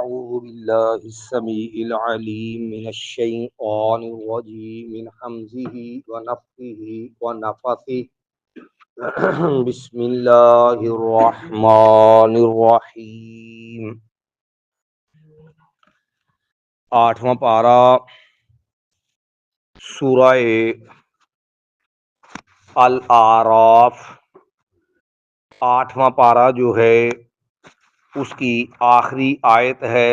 أعوذ بالله السميع العليم من الشيطان الرجيم من حمزه ونفخه ونفثه بسم الله الرحمن الرحیم۔ آٹھواں پارہ سورہ الاعراف، آٹھواں پارہ جو ہے اس کی آخری آیت ہے،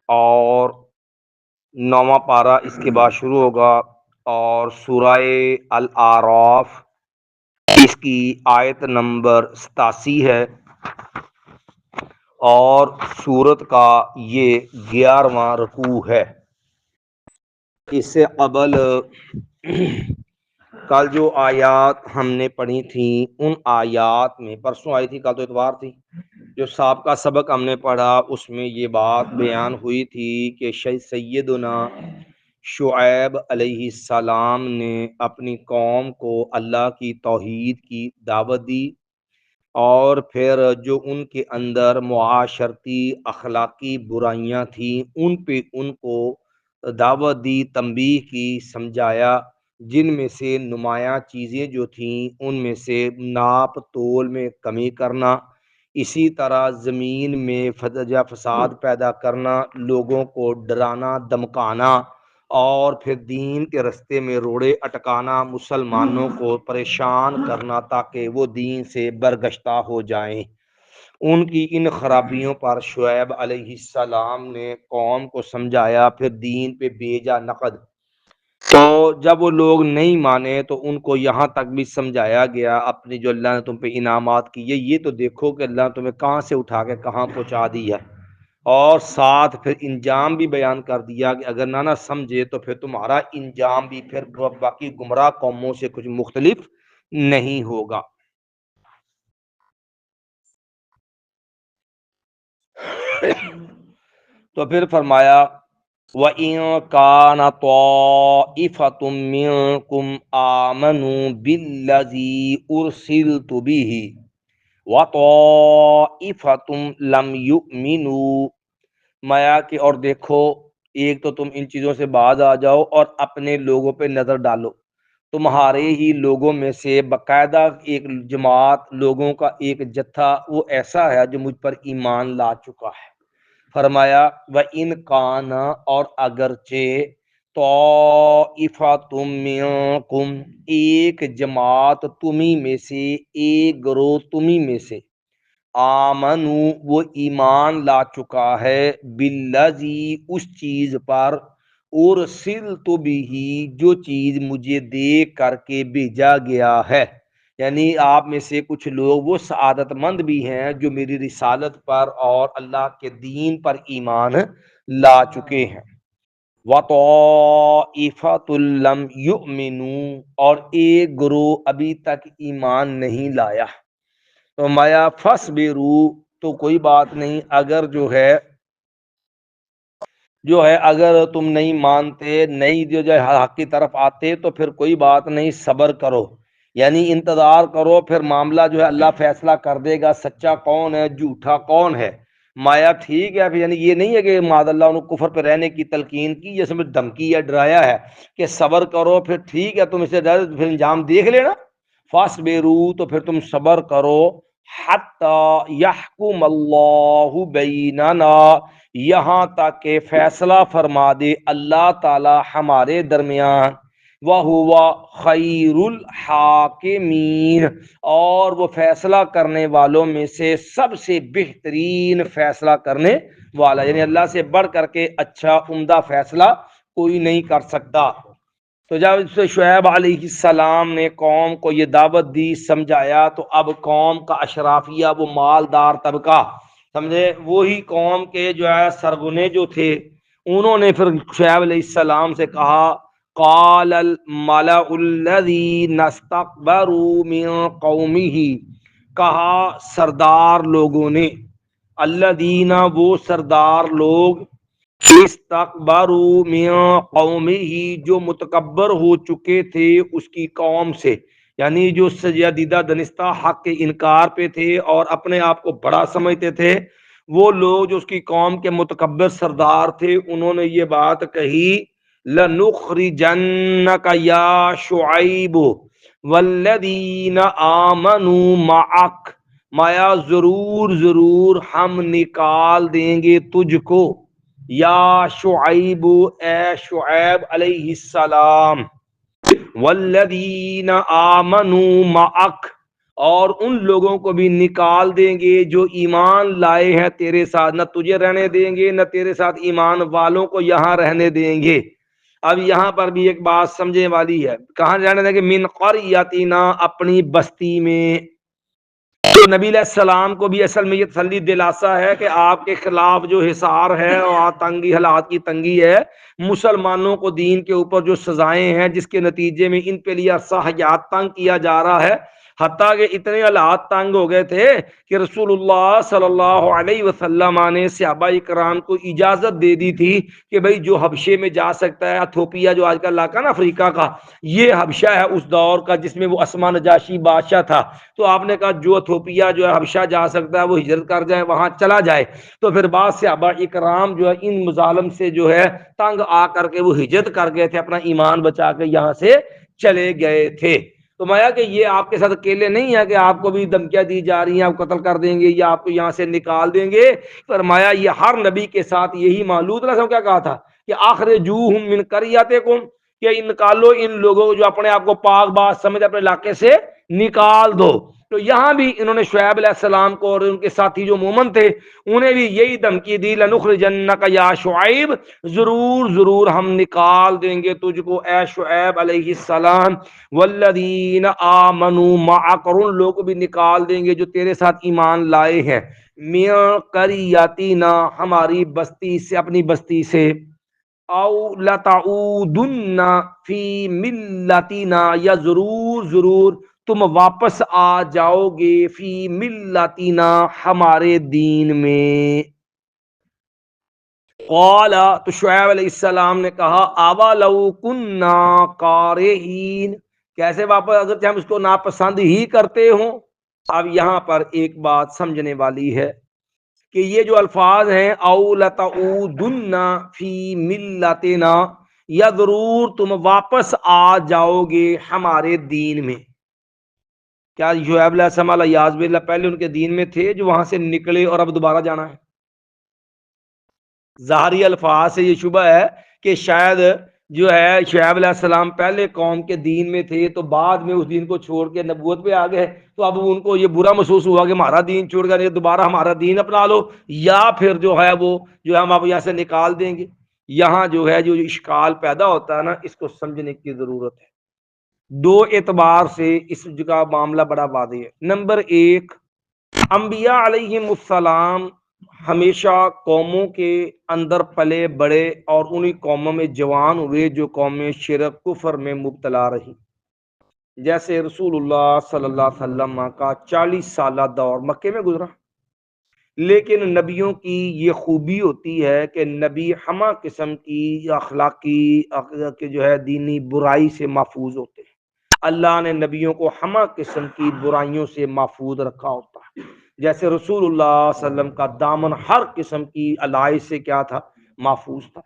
اور نواں پارہ اس کے بعد شروع ہوگا، اور سورہ الاعراف اس کی آیت نمبر 87 ہے، اور سورت کا یہ 11واں رکوع ہے۔ اس سے قبل کل جو آیات ہم نے پڑھی تھیں ان آیات میں، پرسوں آئی تھی، کل تو اتوار تھی، جو سابقہ سبق ہم نے پڑھا اس میں یہ بات بیان ہوئی تھی کہ سیدنا شعیب علیہ السلام نے اپنی قوم کو اللہ کی توحید کی دعوت دی، اور پھر جو ان کے اندر معاشرتی اخلاقی برائیاں تھیں ان پہ ان کو دعوت دی، تنبیہ کی، سمجھایا، جن میں سے نمایاں چیزیں جو تھیں ان میں سے ناپ تول میں کمی کرنا، اسی طرح زمین میں فساد پیدا کرنا، لوگوں کو ڈرانا دمکانا، اور پھر دین کے رستے میں روڑے اٹکانا، مسلمانوں کو پریشان کرنا تاکہ وہ دین سے برگشتہ ہو جائیں۔ ان کی ان خرابیوں پر شعیب علیہ السلام نے قوم کو سمجھایا، پھر دین پہ بھیجا نقد۔ تو جب وہ لوگ نہیں مانے تو ان کو یہاں تک بھی سمجھایا گیا، اپنی جو اللہ نے تم پہ انعامات کیے یہ تو دیکھو کہ اللہ نے تمہیں کہاں سے اٹھا کے کہاں پہنچا دیا، اور ساتھ پھر انجام بھی بیان کر دیا کہ اگر نہ سمجھے تو پھر تمہارا انجام بھی پھر باقی گمراہ قوموں سے کچھ مختلف نہیں ہوگا۔ تو پھر فرمایا وَإِن كَانَ طَائِفَةٌ مِّنكُمْ آمَنُوا بِالَّذِي أُرْسِلْتُ بِهِ وَطَائِفَةٌ لَمْ يُؤْمِنُوا، مایا کہ اور دیکھو، ایک تو تم ان چیزوں سے باز آ جاؤ اور اپنے لوگوں پہ نظر ڈالو، تمہارے ہی لوگوں میں سے باقاعدہ ایک جماعت، لوگوں کا ایک جتھا وہ ایسا ہے جو مجھ پر ایمان لا چکا ہے۔ فرمایا وَإِن كَانَ، اور اگرچہ، طَائِفَةٌ مِّنكُم، ایک جماعت تمہیں میں سے، ایک گروہ تمہیں میں سے، آمنو، وہ ایمان لا چکا ہے، بالذی، اس چیز پر، ارسلت بہ، جو چیز مجھے دے کر کے بھیجا گیا ہے، یعنی آپ میں سے کچھ لوگ وہ سعادت مند بھی ہیں جو میری رسالت پر اور اللہ کے دین پر ایمان لا چکے ہیں۔ وَطَائِفَةٌ لَمْ يُؤْمِنُوا، اور ایک گروہ ابھی تک ایمان نہیں لایا۔ تو مایا فَاصْبِرُوا، تو کوئی بات نہیں، اگر اگر تم نہیں مانتے، نہیں جو حق کی طرف آتے تو پھر کوئی بات نہیں، صبر کرو، یعنی انتظار کرو، پھر معاملہ اللہ فیصلہ کر دے گا، سچا کون ہے جھوٹا کون ہے۔ مایا ٹھیک ہے، یعنی یہ نہیں ہے کہ معاذ اللہ انہوں کفر پہ رہنے کی تلقین کی، جس میں دھمکی یا ڈرایا ہے کہ صبر کرو، پھر ٹھیک ہے تم اسے ڈر پھر انجام دیکھ لینا۔ فَاصْبِرُوا، تو پھر تم صبر کرو، حَتَّى يَحْكُمَ اللَّهُ بَيْنَنَا، یہاں تک کہ فیصلہ فرما دے اللہ تعالی ہمارے درمیان، وَهُوَ خَيْرُ الْحَاكِمِينَ، اور وہ فیصلہ کرنے والوں میں سے سب سے بہترین فیصلہ کرنے والا، یعنی اللہ سے بڑھ کر کے اچھا عمدہ فیصلہ کوئی نہیں کر سکتا۔ تو جب شعیب علیہ السلام نے قوم کو یہ دعوت دی، سمجھایا، تو اب قوم کا اشرافیہ، وہ مالدار طبقہ، سمجھے، وہی قوم کے سرغنے جو تھے، انہوں نے پھر شعیب علیہ السلام سے کہا، قال الملأ الذین استکبروا من قومہ، کہا سردار لوگوں نے، الذین، وہ سردار لوگ، استکبروا من قومہ، جو متکبر ہو چکے تھے اس کی قوم سے، یعنی جو سجادیدہ دنستہ حق کے انکار پہ تھے اور اپنے آپ کو بڑا سمجھتے تھے، وہ لوگ جو اس کی قوم کے متکبر سردار تھے انہوں نے یہ بات کہی لَنُخْرِجَنَّكَ يَا شُعَيْبُ وَالَّذِينَ آمَنُوا مَعَكَ، مایا ضرور ہم نکال دیں گے تجھ کو، یا شعیب اے شعیب علیہ السلام، والذین آمنوا معک، اور ان لوگوں کو بھی نکال دیں گے جو ایمان لائے ہیں تیرے ساتھ، نہ تجھے رہنے دیں گے نہ تیرے ساتھ ایمان والوں کو یہاں رہنے دیں گے۔ اب یہاں پر بھی ایک بات سمجھنے والی ہے، کہاں رہنے دیں گے؟ من قریتنا، اپنی بستی میں۔ تو نبی علیہ السلام کو بھی اصل میں یہ تسلی دلاسا ہے کہ آپ کے خلاف جو حصار ہے اور تنگی، حالات کی تنگی ہے، مسلمانوں کو دین کے اوپر جو سزائیں ہیں جس کے نتیجے میں ان پہ لیے عرصہ حیات تنگ کیا جا رہا ہے، حتیٰ کہ اتنے حالات تنگ ہو گئے تھے کہ رسول اللہ صلی اللہ علیہ وسلم نے صحابہ کرام کو اجازت دے دی تھی کہ بھئی جو حبشے میں جا سکتا ہے، ایتھوپیا جو آج کا علاقہ نا افریقہ کا، یہ حبشہ ہے اس دور کا جس میں وہ اسما نجاشی بادشاہ تھا، تو آپ نے کہا جو ایتھوپیا جو ہے حبشہ جا سکتا ہے وہ ہجرت کر جائے، وہاں چلا جائے۔ تو پھر بعض صحابہ اکرام جو ہے ان مظالم سے جو ہے تنگ آ کر کے وہ ہجرت کر گئے تھے، اپنا ایمان بچا کے یہاں سے چلے گئے تھے۔ تو مایا کہ یہ آپ کے ساتھ اکیلے نہیں ہے کہ آپ کو بھی دھمکیاں دی جا رہی ہیں، آپ قتل کر دیں گے یا آپ کو یہاں سے نکال دیں گے۔ فرمایا یہ ہر نبی کے ساتھ یہی معلوم ہے۔ کیا کہا تھا کہ اخرجوہم من قریتکم، کہ نکالو ان لوگوں کو جو اپنے آپ کو پاک باز سمجھ اپنے علاقے سے نکال دو۔ تو یہاں بھی انہوں نے شعیب علیہ السلام کو اور ان کے ساتھی جو مومن تھے انہیں بھی یہی دھمکی دی، لنخرجنک یا شعیب، ضرور ہم نکال دیں گے تجھ کو اے شعیب علیہ السلام، والذین آمنوا معک، اور ان لوگوں کو بھی نکال دیں گے جو تیرے ساتھ ایمان لائے ہیں، من قریتنا، ہماری بستی سے، اپنی بستی سے، او لتعودن فی ملتنا، یا ضرور تم واپس آ جاؤ گے، فی ملتنا، ہمارے دین میں۔ قال، تو شعیب علیہ السلام نے کہا، آوا لو کننا کارہین، کیسے واپس اگرچہ ہم اس کو ناپسند ہی کرتے ہوں۔ اب یہاں پر ایک بات سمجھنے والی ہے کہ یہ جو الفاظ ہیں او لتعودن فی ملتنا، یا ضرور تم واپس آ جاؤ گے ہمارے دین میں، کیا شعیب علیہ السلام الیاذ باللہ پہلے ان کے دین میں تھے جو وہاں سے نکلے اور اب دوبارہ جانا ہے؟ ظاہری الفاظ سے یہ شبہ ہے کہ شاید جو ہے شعیب علیہ السلام پہلے قوم کے دین میں تھے تو بعد میں اس دین کو چھوڑ کے نبوت پہ آ گئے، تو اب ان کو یہ برا محسوس ہوا کہ ہمارا دین چھوڑ کر دوبارہ ہمارا دین اپنا لو، یا پھر جو ہے وہ جو ہم اب یہاں سے نکال دیں گے۔ یہاں جو ہے جو اشکال پیدا ہوتا ہے نا، اس کو سمجھنے کی ضرورت ہے۔ دو اعتبار سے اس کا معاملہ بڑا واضح ہے۔ نمبر ایک، انبیاء علیہم السلام ہمیشہ قوموں کے اندر پلے بڑے اور انہی قوموں میں جوان ہوئے جو قومیں شرک کفر میں مبتلا رہی، جیسے رسول اللہ صلی اللہ علیہ وسلم کا 40 سالہ دور مکے میں گزرا۔ لیکن نبیوں کی یہ خوبی ہوتی ہے کہ نبی ہمہ قسم کی اخلاقی جو ہے دینی برائی سے محفوظ ہوتے ہیں۔ اللہ نے نبیوں کو ہمہ قسم کی برائیوں سے محفوظ رکھا ہوتا ہے، جیسے رسول اللہ صلی اللہ علیہ وسلم کا دامن ہر قسم کی الائی سے کیا تھا؟ محفوظ تھا۔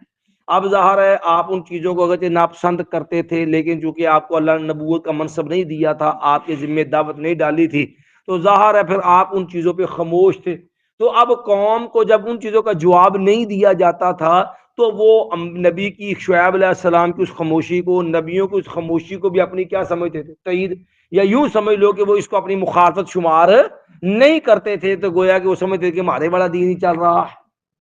اب ظاہر ہے آپ ان چیزوں کو اگرچہ ناپسند کرتے تھے، لیکن چونکہ آپ کو اللہ نے نبوت کا منصب نہیں دیا تھا، آپ کے ذمہ دعوت نہیں ڈالی تھی، تو ظاہر ہے پھر آپ ان چیزوں پہ خاموش تھے۔ تو اب قوم کو جب ان چیزوں کا جواب نہیں دیا جاتا تھا تو وہ نبی کی شعیب علیہ السلام کی اس خاموشی کو، نبیوں کی اس خاموشی کو بھی اپنی کیا سمجھتے تھے؟ تائید، یا یوں سمجھ لو کہ وہ اس کو اپنی مخالفت شمار نہیں کرتے تھے، تو گویا کہ وہ سمجھتے تھے کہ ہمارے والا دین ہی چل رہا ہے۔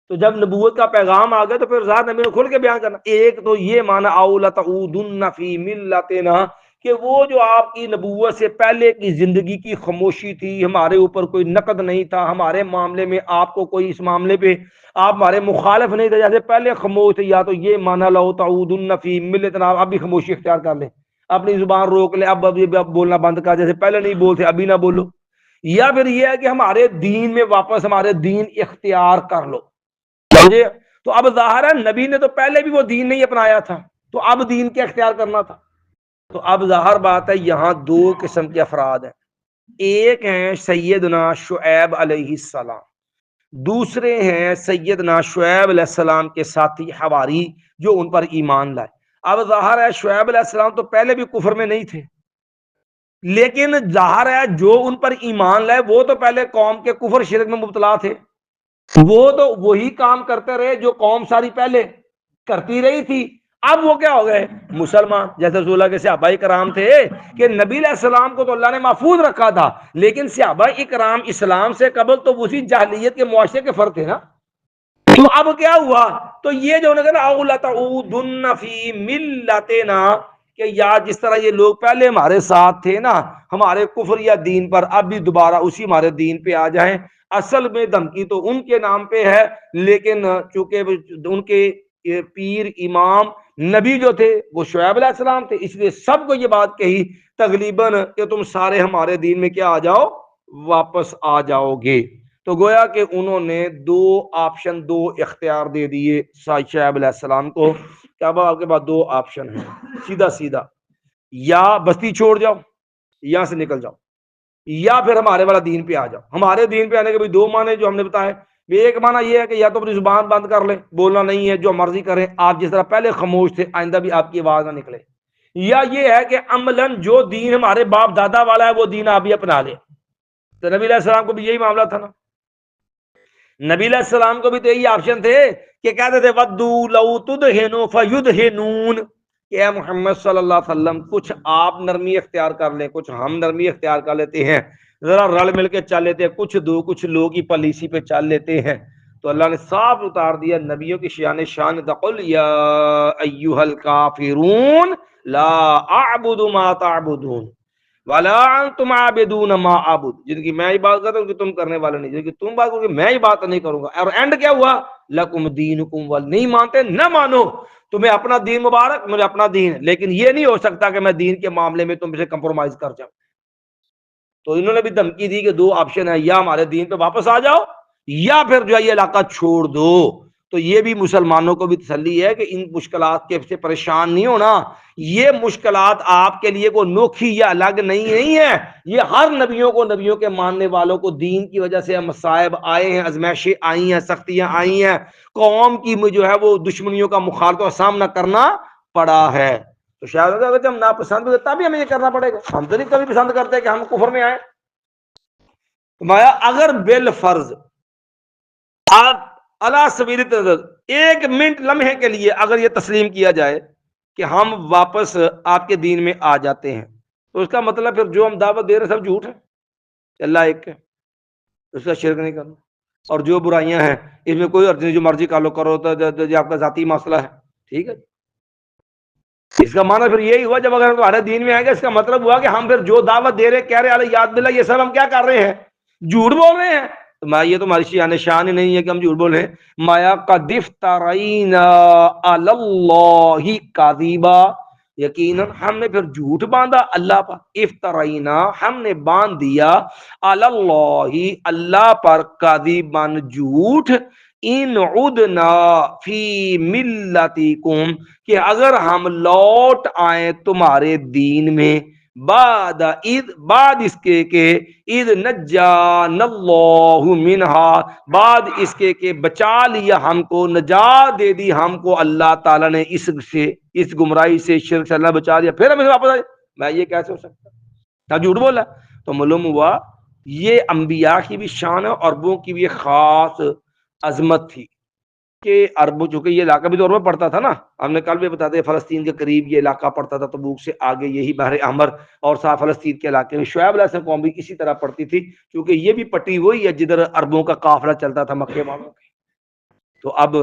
تو جب نبوت کا پیغام آ گیا تو پھر ذات نبی نے کھل کے بیان کرنا۔ ایک تو یہ معنی او لتعودن فی ملتنا، کہ وہ جو آپ کی نبوت سے پہلے کی زندگی کی خاموشی تھی، ہمارے اوپر کوئی نقد نہیں تھا، ہمارے معاملے میں آپ کو کوئی اس معاملے پہ آپ ہمارے مخالف نہیں تھے، جیسے پہلے خاموش تھے، یا تو یہ معنی لو تعودن فی ملتنا، اب بھی خاموشی اختیار کر لیں، اپنی زبان روک لیں، اب بولنا بند کر، جیسے پہلے نہیں بولتے ابھی نہ بولو، یا پھر یہ ہے کہ ہمارے دین میں واپس ہمارے دین اختیار کر لو۔ تو اب ظاہر ہے نبی نے تو پہلے بھی وہ دین نہیں اپنایا تھا، تو اب دین کیا اختیار کرنا تھا؟ تو اب ظاہر بات ہے یہاں دو قسم کے افراد ہیں، ایک ہیں سیدنا شعیب علیہ السلام، دوسرے ہیں سیدنا شعیب علیہ السلام کے ساتھی حواری جو ان پر ایمان لائے۔ اب ظاہر ہے شعیب علیہ السلام تو پہلے بھی کفر میں نہیں تھے، لیکن ظاہر ہے جو ان پر ایمان لائے وہ تو پہلے قوم کے کفر شرک میں مبتلا تھے، وہ تو وہی کام کرتے رہے جو قوم ساری پہلے کرتی رہی تھی۔ اب وہ کیا ہو گئے مسلمان، جیسے رسول اللہ کے صحابہ کرام تھے کہ نبی علیہ السلام کو تو اللہ نے محفوظ رکھا تھا، لیکن صحابہ کرام اسلام سے قبل تو اسی جاہلیت کے معاشرے کے فرد تھے نا۔ تو اب کیا ہوا، تو یہ جو اولتعودن فی ملتنا، کہ یا جس طرح یہ لوگ پہلے ہمارے ساتھ تھے نا ہمارے کفر یا دین پر، اب بھی دوبارہ اسی ہمارے دین پہ آ جائیں۔ اصل میں دھمکی تو ان کے نام پہ ہے، لیکن چونکہ ان کے پیر امام نبی جو تھے وہ شعیب علیہ السلام تھے، اس لیے سب کو یہ بات کہی تقریباً کہ تم سارے ہمارے دین میں کیا آ جاؤ، واپس آ جاؤ گے۔ تو گویا کہ انہوں نے دو آپشن، دو اختیار دے دیے شعیب علیہ السلام کو کہ اب آپ کے پاس دو آپشن ہیں، سیدھا سیدھا، یا بستی چھوڑ جاؤ، یہاں سے نکل جاؤ، یا پھر ہمارے والا دین پہ آ جاؤ۔ ہمارے دین پہ آنے کے بھی دو معنی جو ہم نے بتائے، ایک معنی یہ ہے کہ یا تو اپنی زبان بند کر لیں، بولنا نہیں ہے، جو مرضی کریں آپ، جس طرح پہلے خاموش تھے آئندہ بھی آپ کی آواز نہ نکلے، یا یہ ہے کہ عملاً جو دین ہمارے باپ دادا والا ہے وہ دین آپ بھی اپنا لیں۔ تو نبی علیہ السلام کو بھی یہی معاملہ تھا نا، نبی علیہ السلام کو بھی تو یہی آپشن تھے کہ کہتے تھے ودو لو تدہنو فیدہنون، کہ اے محمد صلی اللہ علیہ وسلم کچھ آپ نرمی اختیار کر لیں، کچھ ہم نرمی اختیار کر لیتے ہیں، ذرا رل مل کے چل لیتے ہیں، کچھ لوگ ہی پالیسی پہ چل لیتے ہیں۔ تو اللہ نے صاف اتار دیا نبیوں کی شان تقل یا ایھا الکافرون لا اعبد ما تعبدون ولا انتم عابدون ما اعبد، جن کی میں عبادت کرتا ہوں کہ تم کرنے والے نہیں، جن کی تم بات کرو گے میں عبادت نہیں کروں گا۔ اور اینڈ کیا ہوا، لکم دینکم ول، نہیں مانتے نہ مانو، تمہیں اپنا دین مبارک مجھے اپنا دین، لیکن یہ نہیں ہو سکتا کہ میں دین کے معاملے میں تم سے کمپرومائز کر جاؤں۔ تو انہوں نے بھی دھمکی دی کہ دو آپشن ہے، یا ہمارے دین پہ واپس آ جاؤ یا پھر جو ہے یہ علاقہ چھوڑ دو۔ تو یہ بھی مسلمانوں کو بھی تسلی ہے کہ ان مشکلات کے سے پریشان نہیں ہونا، یہ مشکلات آپ کے لیے کوئی نوکھی یا الگ نہیں ہے، یہ ہر نبیوں کو، نبیوں کے ماننے والوں کو دین کی وجہ سے مصائب آئے ہیں، ازمائشیں آئی ہیں، سختیاں آئی ہیں، قوم کی جو ہے وہ دشمنیوں کا مخالفت کا سامنا کرنا پڑا ہے۔ تو شاید اگر ہم ناپسند ہوتے تب بھی ہمیں یہ کرنا پڑے گا، ہم تو نہیں کبھی پسند کرتے کہ ہم کفر میں آئیں۔ فرمایا اگر بالفرض آپ علی سبیل التدبیر ایک منٹ لمحے کے لیے اگر یہ تسلیم کیا جائے کہ ہم واپس آپ کے دین میں آ جاتے ہیں، تو اس کا مطلب پھر جو ہم دعوت دے رہے ہیں سب جھوٹ ہے، اللہ ایک ہے، اس کا شرک نہیں کرنا، اور جو برائیاں ہیں اس میں کوئی عرض نہیں، جو مرضی کر لو کرو، تو آپ کا ذاتی مسئلہ ہے، ٹھیک ہے۔ اس کا معنی پھر یہی ہوا جب اگر ہم تمہارے دین میں آئیں گے، اس کا مطلب ہوا کہ ہم پھر جو دعوت دے رہے کہہ رہے علیہ یاد باللہ، یہ سب ہم کیا کر رہے ہیں، جھوٹ بول رہے ہیں۔ تو میں یہ تو ہماری شان ہی نہیں ہے کہ ہم جھوٹ بول رہے ہیں۔ مایا قد افترینا علی اللہ کذبا، یقیناً ہم نے پھر جھوٹ باندھا اللہ پر، افترینا ہم نے باندھ دیا، علی اللہ اللہ پر، کذبا جھوٹ، ان عدنا فی ملتکم کہ اگر ہم لوٹ آئیں تمہارے دین میں، بعد اس کے کہ اذ نجانا اللہ منہا، بعد اس کے کہ بچا لیا ہم کو، نجات دے دی ہم کو اللہ تعالیٰ نے اس سے، اس گمراہی سے، شرک سے اللہ بچا دیا، پھر ہم اسے واپس آئے، میں یہ کیسے ہو سکتا، کیا جھوٹ بولا؟ تو معلوم ہوا یہ انبیاء کی بھی شان ہے، عربوں کی بھی ایک خاص عظمت تھی کہ عربوں، چونکہ یہ علاقہ بھی تو عرب میں پڑتا تھا نا، ہم نے کل بھی بتا دیا فلسطین کے قریب یہ علاقہ پڑتا تھا، تبوک سے آگے یہی بحر احمر اور صاف فلسطین کے علاقے میں شعیب علیہ السلام قوم بھی اسی طرح پڑتی تھی، کیونکہ یہ بھی پٹی وہی ہے جدھر عربوں کا قافلہ چلتا تھا مکے والوں کے۔ تو اب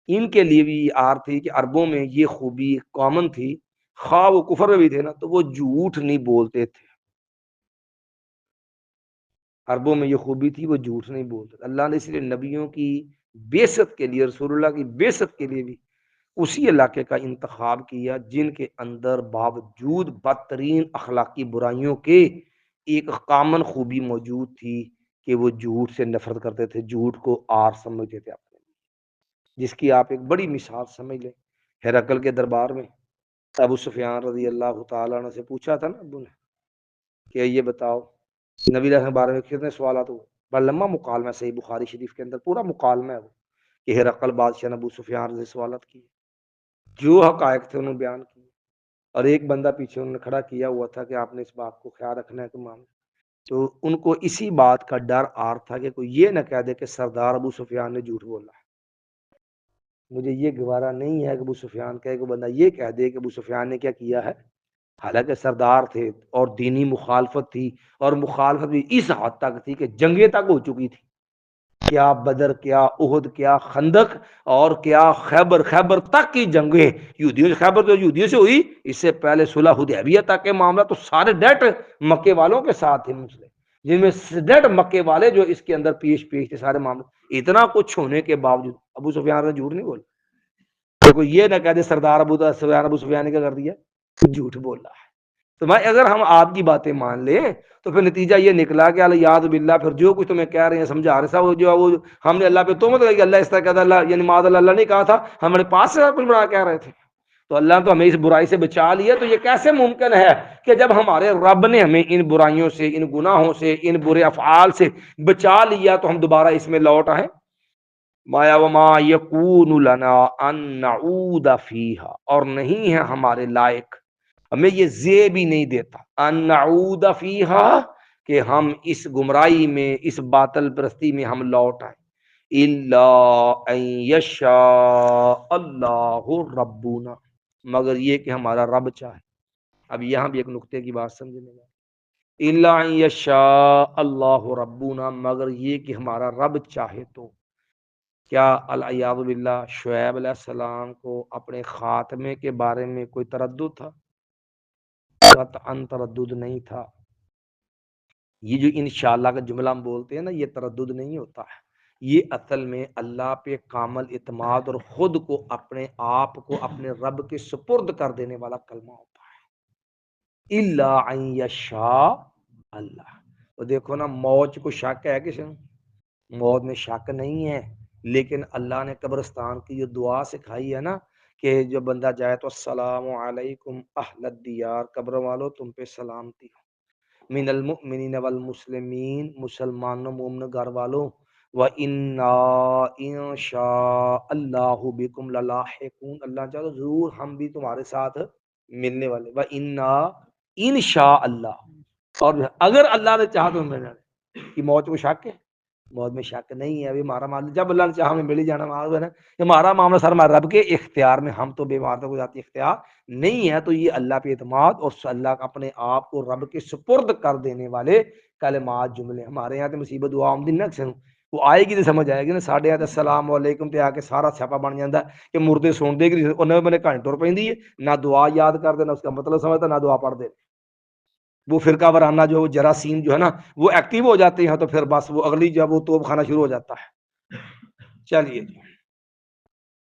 ان کے لیے بھی آر تھی کہ عربوں میں یہ خوبی کامن تھی، خواہ وہ کفر میں بھی تھے نا تو وہ جھوٹ نہیں بولتے تھے، عربوں میں یہ خوبی تھی وہ جھوٹ نہیں بولتے۔ اللہ نے اس لیے نبیوں کی بعثت کے لیے، رسول اللہ کی بعثت کے لیے بھی اسی علاقے کا انتخاب کیا جن کے اندر باوجود بدترین اخلاقی برائیوں کے ایک کامن خوبی موجود تھی کہ وہ جھوٹ سے نفرت کرتے تھے، جھوٹ کو آر سمجھتے تھے اپنے، جس کی آپ ایک بڑی مثال سمجھ لیں۔ ہرقل کے دربار میں ابو سفیان رضی اللہ تعالیٰ عنہ سے پوچھا تھا نا ابو نے کہ یہ بتاؤ نبی علیہ السلام کے بارے میں کتنے سوالات ہوئے، بڑا لمبا مکالمہ ہے صحیح بخاری شریف کے اندر، پورا مکالمہ ہے وہ، کہ ہرقل بادشاہ نے ابو سفیان سے سوالات کی، جو حقائق تھے انہوں نے بیان کیے، اور ایک بندہ پیچھے انہوں نے کھڑا کیا ہوا تھا کہ آپ نے اس بات کو خیال رکھنا ہے کہ معاملہ، تو ان کو اسی بات کا ڈر آر تھا کہ کوئی یہ نہ کہہ دے کہ سردار ابو سفیان نے جھوٹ بولا ہے۔ مجھے یہ گوارا نہیں ہے کہ ابو سفیان کہے کہ بندہ یہ کہہ دے کہ ابو سفیان نے کیا کیا ہے، حالانکہ سردار تھے اور دینی مخالفت تھی، اور مخالفت بھی اس حد تک تھی کہ جنگیں تک ہو چکی تھی، کیا بدر، کیا احد، کیا خندق، اور کیا خیبر، خیبر تک کی جنگیں یہودیوں سے، خیبر تو یہودیوں سے ہوئی، اس سے پہلے صلح حدیبیہ تک کے معاملہ تو سارے ڈیٹ مکے والوں کے ساتھ تھے مسلم، جن میں ڈیٹ مکے والے جو اس کے اندر پیش تھے سارے معاملے، اتنا کچھ ہونے کے باوجود ابو سفیان نے جھوٹ نہیں بولا۔ دیکھو یہ نہ کہہ دے سردار ابو سفیان نے کیا کر دیا، جھوٹ بولا ہے۔ تو میں اگر ہم آپ کی باتیں مان لیں تو پھر نتیجہ یہ نکلا کہ اللہ یاد باللہ، پھر جو کچھ تمہیں کہہ رہے ہیں سمجھا رہے وہ جو وہ ہم نے اللہ پہ تہمت لگائی کہ اللہ اس طرح کہتا، اللہ یعنی معاذ اللہ نے کہا تھا، ہمارے پاس سے کچھ بڑا کہہ رہے تھے، تو اللہ تو ہمیں اس برائی سے بچا لیا، تو یہ کیسے ممکن ہے کہ جب ہمارے رب نے ہمیں ان برائیوں سے، ان گناہوں سے، ان برے افعال سے بچا لیا تو ہم دوبارہ اس میں لوٹ آئیں؟ مایا وما یکون لنا ان نعود فیہا، اور نہیں ہے ہمارے لائق، ہمیں یہ زے بھی نہیں دیتا ان نعود فیہا کہ ہم اس گمراہی میں، اس باطل پرستی میں ہم لوٹ آئیں، الا ان یشاء اللہ ربنا، مگر یہ کہ ہمارا رب چاہے۔ اب یہاں بھی ایک نقطے کی بات سمجھنے میں، الا ان یشاء اللہ ربنا، مگر یہ کہ ہمارا رب چاہے تو۔ کیا العیاذ باللہ شعیب علیہ السلام کو اپنے خاتمے کے بارے میں کوئی تردد تھا؟ قطعاً تردد نہیں تھا۔ یہ جو انشاءاللہ کا جملہ ہم بولتے ہیں نا، یہ تردد نہیں ہوتا ہے، یہ اصل میں اللہ پہ کامل اعتماد اور خود کو، اپنے آپ کو اپنے رب کے سپرد کر دینے والا کلمہ ہوتا ہے، الا ان یشاء اللہ۔ تو دیکھو نا، موت کو شک ہے کسی نے؟ موت میں شک نہیں ہے، لیکن اللہ نے قبرستان کی جو دعا سکھائی ہے نا، کہ جو بندہ جائے تو السلام علیکم اہل الدیار، قبر والو تم پہ سلامتی ہو، من المؤمنین والمسلمین، مسلمانوں مومن گھر والوں، وَإِنَّا إِن شاء اللہ بكم للاحقون، اللہ چاہو ضرور ہم بھی تمہارے ساتھ ملنے والے، وَإِنَّا إِن شاء اللہ، اور اگر اللہ نے چاہا تو ہم ملنے والے۔ کہ موت کو شک ہے؟ موت میں شک نہیں ہے، ابھی ہمارا معاملہ جب اللہ نے چاہا ہمیں مل ہی جانا، معلوم ہے نا کہ ہمارا معاملہ سر ہمارے رب کے اختیار میں، ہم تو بے مارتا کو ذاتی اختیار نہیں ہے، تو یہ اللہ پہ اعتماد اور اللہ اپنے آپ کو رب کے سپرد کر دینے والے کلمات، جملے۔ ہمارے یہاں تو مصیبت دعا آمدن نہ کسے وہ آئے گی تو سمجھ آئے گی نا، ساڈے یہاں السلام علیکم تے آ کے سارا سیاپا بن جاتا ہے کہ مردے سن دے گی، انہیں میں نے کہانی ٹر پی ہے، نہ دعا یاد کر دینا، اس کا مطلب سمجھتا نہ دعا پڑھ دے، وہ فرقہ وارانہ جو جراثیم جو ہے نا وہ ایکٹیو ہو جاتے ہیں، تو پھر بس وہ اگلی جب وہ توپ خانہ شروع ہو جاتا ہے۔ چلیے جی،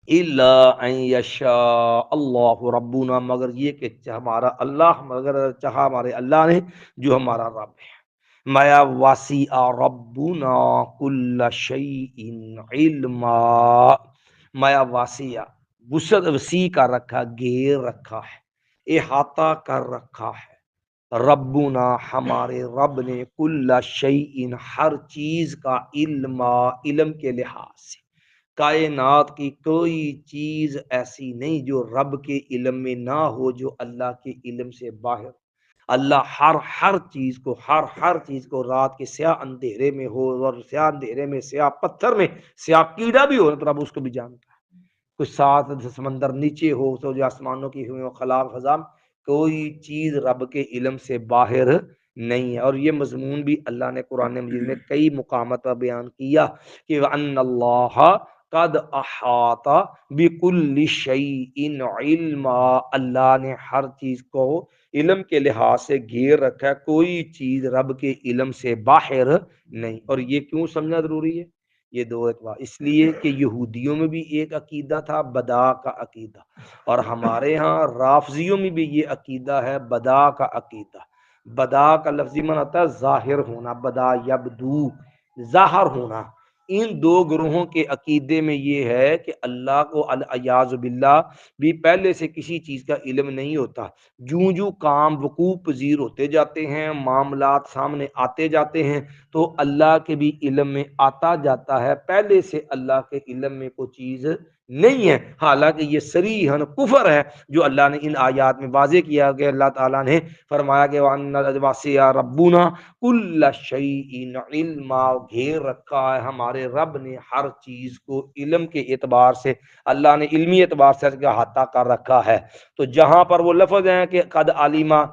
الا ان یشاء اللہ ربنا، مگر یہ کہ ہمارا اللہ، مگر چاہا ہمارے اللہ نے، جو ہمارا رب ہے۔ مایا وسیع ربنا کل شیء علما، مایا وسیع، وسعت وسیع کر رکھا، گھیر رکھا ہے، احاطہ کر رکھا ہے، ربنا ہمارے رب نے، کل شیء ہر چیز کا، علما علم کے لحاظ سے، کائنات کی کوئی چیز ایسی نہیں جو رب کے علم میں نہ ہو، جو اللہ کے علم سے باہر۔ اللہ ہر چیز کو، ہر چیز کو، رات کے سیاہ اندھیرے میں ہو، اور سیاہ اندھیرے میں، سیاہ پتھر میں سیاہ کیڑا بھی ہو تو رب اس کو بھی جانتا ہے، کچھ ساتھ سمندر نیچے ہو تو جو آسمانوں کی ہوئی خلا فضا، کوئی چیز رب کے علم سے باہر نہیں ہے۔ اور یہ مضمون بھی اللہ نے قرآن مجید میں کئی مقامات پر بیان کیا کہ وَأَنَّ اللَّهَ قَدْ أَحَاطَ بِكُلِّ شَيْءٍ عِلْمًا، اللہ نے ہر چیز کو علم کے لحاظ سے گھیر رکھا ہے، کوئی چیز رب کے علم سے باہر نہیں۔ اور یہ کیوں سمجھنا ضروری ہے؟ یہ دو اعتبار، اس لیے کہ یہودیوں میں بھی ایک عقیدہ تھا بدا کا عقیدہ، اور ہمارے ہاں رافضیوں میں بھی یہ عقیدہ ہے بدا کا عقیدہ۔ بدا کا لفظی معنی ہوتا ہے ظاہر ہونا، بدا یبدو، ظاہر ہونا۔ ان دو گروہوں کے عقیدے میں یہ ہے کہ اللہ کو العیاذ باللہ بھی پہلے سے کسی چیز کا علم نہیں ہوتا، جوں جوں کام وقوع پذیر ہوتے جاتے ہیں، معاملات سامنے آتے جاتے ہیں، تو اللہ کے بھی علم میں آتا جاتا ہے، پہلے سے اللہ کے علم میں کوئی چیز نہیں ہے، حالانکہ یہ صریحاً کفر ہے جو اللہ نے ان آیات میں واضح کیا کہ اللہ تعالیٰ نے فرمایا کہ وَأَنَّ وَسِعَ رَبُّنَا كُلَّ شَيْءٍ عِلْمًا، گھیر رکھا ہے ہمارے رب نے ہر چیز کو علم کے اعتبار سے، اللہ نے علمی اعتبار سے اس کا احاطہ کر رکھا ہے۔ تو جہاں پر وہ لفظ ہیں کہ قد علیمہ،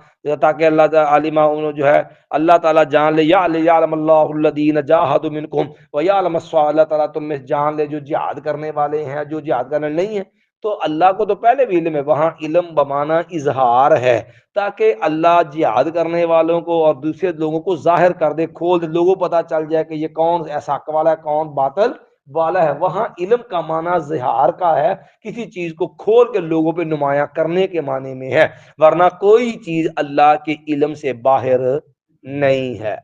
تاکہ اللہ تعالیٰ علیمہ انہوں جو ہے اللہ تعالیٰ جان لے، یعلم اللہ الذین جاہدوا منکم ویعلم الصابرین، اللہ تعالیٰ تم میں جان لے جو جہاد کرنے والے ہیں، جو جہاد کرنے نہیں ہیں۔ تو اللہ کو تو پہلے بھی علم ہے، وہاں علم بمانا اظہار ہے، تاکہ اللہ جہاد کرنے والوں کو اور دوسرے لوگوں کو ظاہر کر دے، کھول دے، لوگوں کو پتہ چل جائے کہ یہ کون ایسا حق والا ہے، کون باطل والا ہے۔ وہاں علم کا معنی اظہار کا ہے، کسی چیز کو کھول کے لوگوں پہ نمایاں کرنے کے معنی میں ہے، ورنہ کوئی چیز اللہ کے علم سے باہر نہیں ہے۔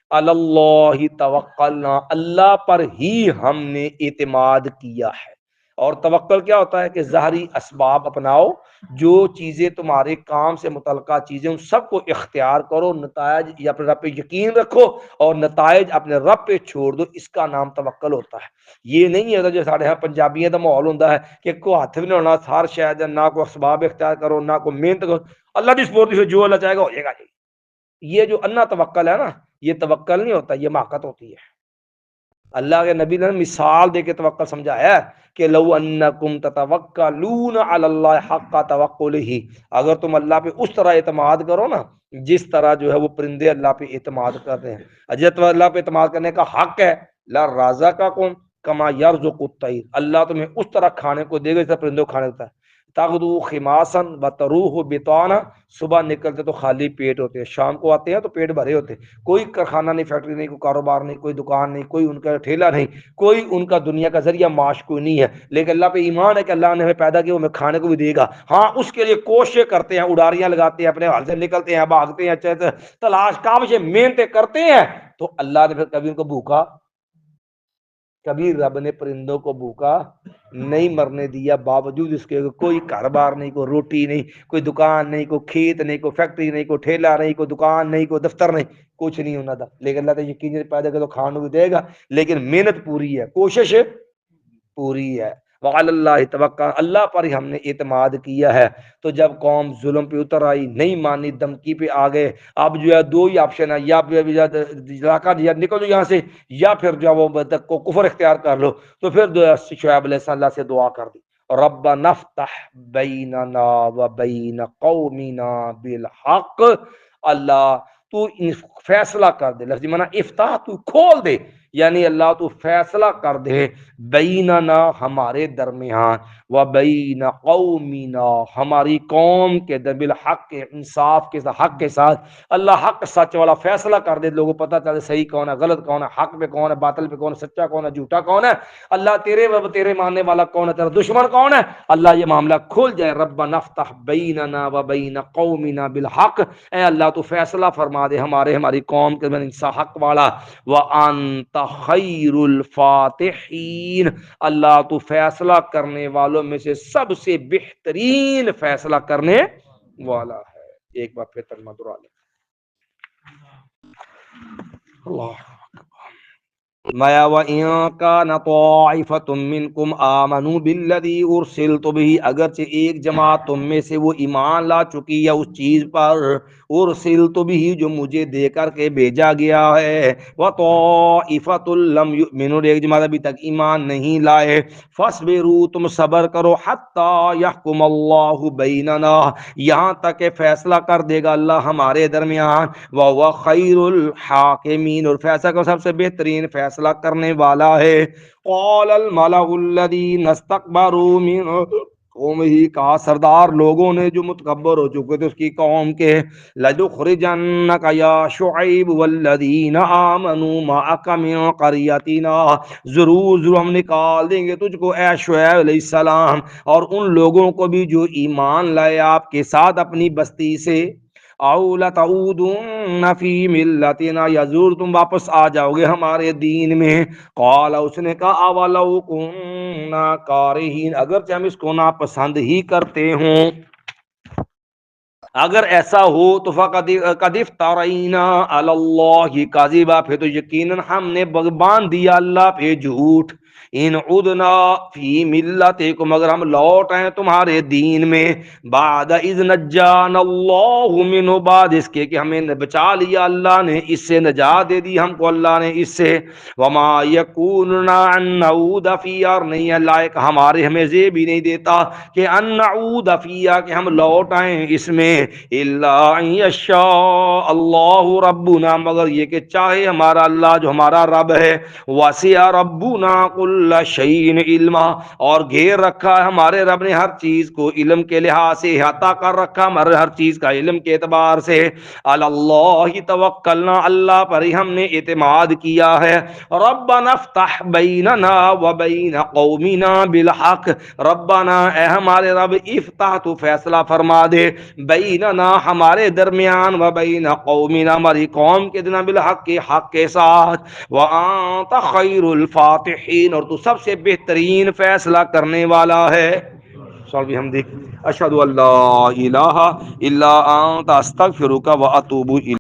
اللہ توکلنا، اللہ پر ہی ہم نے اعتماد کیا ہے۔ اور توکل کیا ہوتا ہے کہ ظاہری اسباب اپناؤ، جو چیزیں تمہارے کام سے متعلقہ چیزیں ان سب کو اختیار کرو، نتائج یا اپنے رب پہ یقین رکھو اور نتائج اپنے رب پہ چھوڑ دو، اس کا نام توکل ہوتا ہے۔ یہ نہیں ہوتا جو سارے یہاں پنجابیوں کا ماحول ہوتا ہے کہ کوئی ہاتھ بھی نہیں ہونا، ہر شاید نہ کوئی اسباب اختیار کرو نہ کوئی محنت کرو، اللہ دی سپورٹ سے جو اللہ چاہے گا ہو جائے گا۔ یہ جو انا توکل ہے نا، یہ توکل نہیں ہوتا، یہ ماقت ہوتی ہے۔ اللہ کے نبی نے مثال دے کے توکل سمجھایا ہے کہ لو انکم تتوکلون علی اللہ حق توکلہ، اگر تم اللہ پہ اس طرح اعتماد کرو نا جس طرح جو ہے وہ پرندے اللہ پہ اعتماد کرتے ہیں، جس طرح اللہ پہ اعتماد کرنے کا حق ہے، لا رازقکم کما یرزق الطیر، اللہ تمہیں اس طرح کھانے کو دے گا جس طرح پرندوں کو کھانے دیتا ہے۔ تغدو خماسا وتروح بطانا، صبح نکلتے تو خالی پیٹ ہوتے ہیں، شام کو آتے ہیں تو پیٹ بھرے ہوتے ہیں، کوئی کارخانہ نہیں، فیکٹری نہیں، کوئی کاروبار نہیں، کوئی دکان نہیں، کوئی ان کا ٹھیلا نہیں، کوئی ان کا دنیا کا ذریعہ معاش کوئی نہیں ہے، لیکن اللہ پہ ایمان ہے کہ اللہ نے ہمیں پیدا کیا، وہ ہمیں کھانے کو بھی دے گا۔ ہاں اس کے لیے کوششیں کرتے ہیں، اڈاریاں لگاتے ہیں، اپنے حال سے نکلتے ہیں، بھاگتے ہیں، تلاش کاوشیں محنتیں کرتے ہیں، تو اللہ نے پھر کبھی ان کو بھوکا، کبھی رب نے پرندوں کو بھوکا نہیں مرنے دیا، باوجود اس کے کوئی کاروبار نہیں، کوئی روٹی نہیں، کوئی دکان نہیں، کوئی کھیت نہیں، کوئی فیکٹری نہیں، کوئی ٹھیلا نہیں، کوئی دکان نہیں، کوئی دفتر نہیں، کچھ نہیں ہونا تھا، لیکن اللہ تعالیٰ یقین پیدا کر تو کھانے کو دے گا، لیکن محنت پوری ہے، کوشش پوری ہے۔ وعلی اللہ توکل، اللہ پر ہی ہم نے اعتماد کیا ہے۔ تو جب قوم ظلم پہ اتر آئی، نہیں مانی، دھمکی پہ آ گئے، اب جو ہے دو ہی آپشن ہے، یا علاقہ یا نکل جاؤ یہاں سے، یا پھر جو وہ کو کفر اختیار کر لو، تو پھر شعیب علیہ السلام سے دعا کر دی، ربنا افتح بیننا و بین قومنا بالحق، اللہ تو فیصلہ کر دے، لفظی معنی افتح تو کھول دے، یعنی اللہ تو فیصلہ کر دے، بیننا ہمارے درمیان، و بین قومنا ہماری قوم کے در، بالحق انصاف کے ساتھ، حق کے ساتھ، اللہ حق سچ والا فیصلہ کر دے، لوگوں کو پتہ چلے صحیح کون ہے، غلط کون ہے، حق پہ کون ہے، باطل پہ کون ہے، سچا کون ہے، جھوٹا کون ہے، اللہ تیرے ماننے والا کون ہے، تیرا دشمن کون ہے، اللہ یہ معاملہ کھل جائے۔ ربنا افتح بیننا و بین قومنا بالحق، اے اللہ تو فیصلہ فرما دے ہماری قوم کے میں انصاف حق والا، وانت خیر الفاتحین، اللہ تو فیصلہ کرنے والوں میں سے سب سے بہترین فیصلہ کرنے والا ہے۔ ایک بار پھر ترجمہ دہرا لیں۔ اللہ مَا وَإِن كَانَ طَائِفَةٌ مِّنكُمْ آمَنُوا بِالَّذِي أُرْسِلْتُ بِهِ، اگرچہ ایک جماعت تم میں سے وہ ایمان لا چکی ہے اس چیز پر، أُرْسِلْتُ بِهِ جو مجھے دے کر کے بھیجا گیا ہے، وَطَائِفَةٌ لَّمْ يُؤْمِنُوا، ایک جماعت ابھی تک ایمان نہیں لائے، فَاصْبِرُوا تم صبر کرو، حَتَّى يَحْكُمَ اللَّهُ بَيْنَنَا یہاں تک کہ فیصلہ کر دے گا اللہ ہمارے درمیان، وَهُوَ خَيْرُ الْحَاكِمِينَ اور فیصلہ کو سب سے بہترین فیصلہ کرنے والا ہے۔ قال الملأ الذين استكبروا من قومه، کہا سردار لوگوں نے جو متکبر ہو چکے تھے اس کی قوم کے، لَنُخْرِجَنَّكَ يَا شُعَيْبُ وَالَّذِينَ آمَنُوا مَعَكَ مِنْ قَرْيَتِنَا، ضرور ہم نکال دیں گے تجھ کو اے شعیب علیہ السلام اور ان لوگوں کو بھی جو ایمان لائے آپ کے ساتھ اپنی بستی سے، او لتعودن فی ملتنا، یا ضرور تم واپس آ جاؤ گے ہمارے دین میں۔ قال اس نے کہا اولو کننا کارہین، اگرچہ ہم اس کو ناپسند ہی کرتے ہوں، اگر ایسا ہو تو فقد افترینا علی اللہ کاذبا، پھر تو یقیناً ہم نے باندھ دیا اللہ پہ جھوٹ. ان عدنا فی ملتکم، اگر ہم لوٹ آئیں تمہارے دین میں، بعد اذ نجانا اللہ منہ، بعد اس کے کہ ہمیں بچا لیا اللہ نے اس سے، نجات دے دی ہم کو اللہ نے اس سے. وما یکوننا ان نعود فیہا، اور نہیں ہے لائق ہمارے، ہمیں یہ بھی نہیں دیتا کہ ان نعود فیہا کہ ہم لوٹ آئیں اس میں، الا ان یشاء اللہ ربنا، مگر یہ کہ چاہے ہمارا اللہ جو ہمارا رب ہے. وسع ربنا کل شیء علما، اور گھیر رکھا ہے ہمارے رب نے ہر چیز کو علم کے لحاظ سے، احاطہ کر رکھا ہمارے ہر چیز کا علم کے اعتبار سے. علی اللہ توکلنا، اللہ پر ہی ہم نے اعتماد کیا ہے. ربنا افتح بیننا وبین قومنا بالحق، ربنا اے ہمارے رب، افتح تو فیصلہ فرما دے، بیننا ہمارے درمیان، وبین قومنا ہماری قوم کے درمیان، بالحق کے حق کے ساتھ. وانت خیر الفاتحین، اور تو سب سے بہترین فیصلہ کرنے والا ہے. اشہد ان لا الہ الا انت استغفرک واتوب الیک.